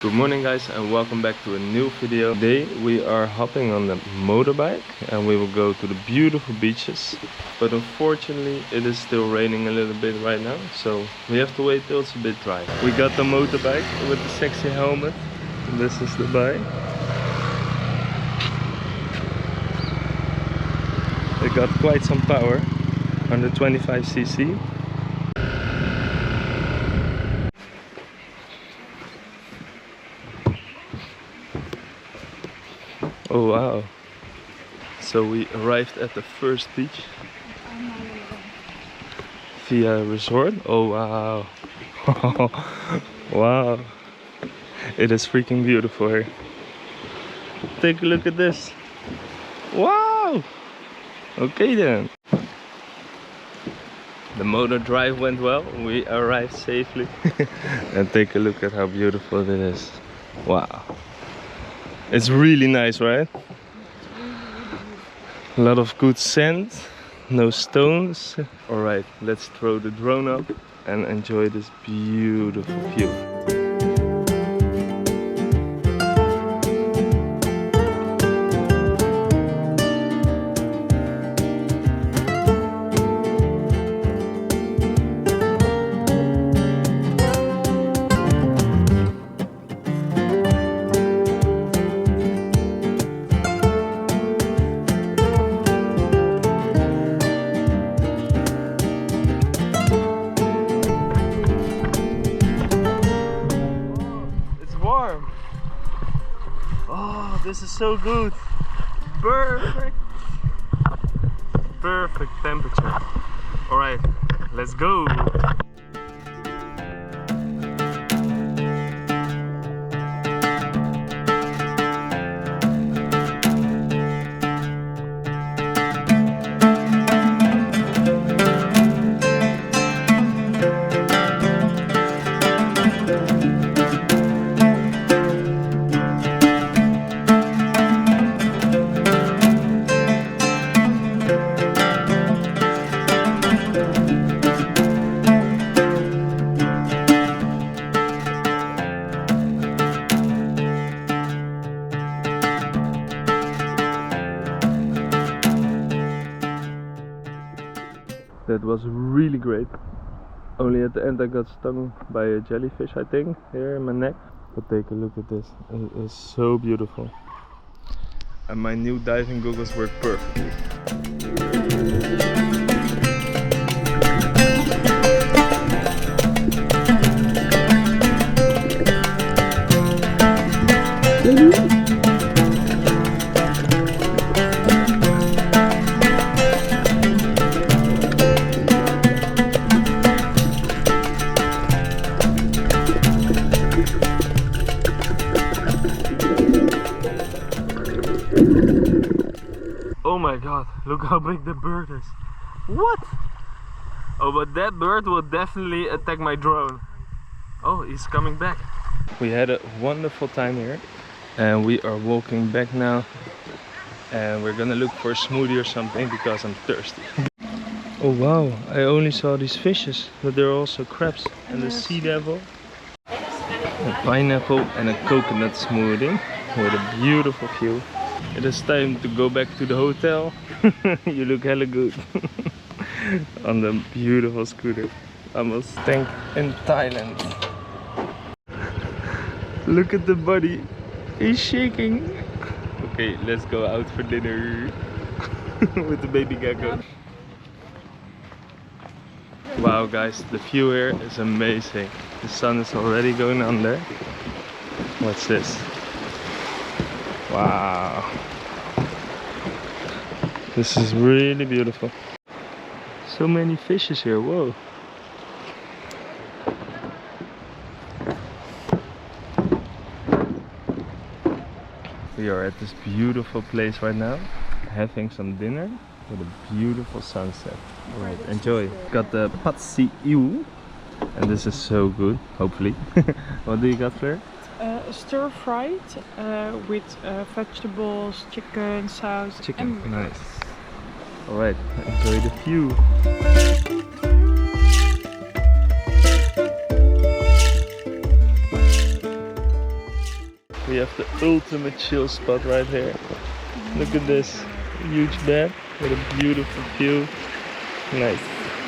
Good morning guys and welcome back to a new video. Today we are hopping on the motorbike and we will go to the beautiful beaches. But unfortunately it is still raining a little bit right now, so we have to wait till it's a bit dry. We got the motorbike with the sexy helmet. This is the bike. It got quite some power, 125cc. Oh wow, so we arrived at the first beach via resort. Oh wow. Wow, it is freaking beautiful here. Take a look at this. Wow. Okay then, the motor drive went well, we arrived safely. And take a look at how beautiful it is. Wow, it's really nice, right? A lot of good sand, no stones. Alright, let's throw the drone up and enjoy this beautiful view. Oh, this is so good. Perfect. Perfect temperature. Alright, let's go. That was really great. Only at the end I got stung by a jellyfish, I think, here in my neck. But take a look at this. It is so beautiful. And my new diving goggles work perfectly. Oh my god, look how big the bird is. What? Oh, but that bird will definitely attack my drone. Oh, he's coming back. We had a wonderful time here and we are walking back now. And we're gonna look for a smoothie or something because I'm thirsty. Oh wow, I only saw these fishes, but there are also crabs and the sea devil. A pineapple and a coconut smoothie with a beautiful view. It is time to go back to the hotel. You look hella good. On the beautiful scooter. Almost stank in Thailand. Look at the body. He's shaking. Okay, let's go out for dinner. With the baby gecko. Wow guys, the view here is amazing. The sun is already going under. What's this? Wow, this is really beautiful. So many fishes here, whoa. We are at this beautiful place right now, having some dinner with a beautiful sunset. Alright, enjoy. Got the pad see ew, and this is so good, hopefully. What do you got, Fleur? Stir fried with vegetables, chicken, sauce. Chicken, nice. Alright, enjoy the view. We have the ultimate chill spot right here. Look at this huge bed with a beautiful view. Nice.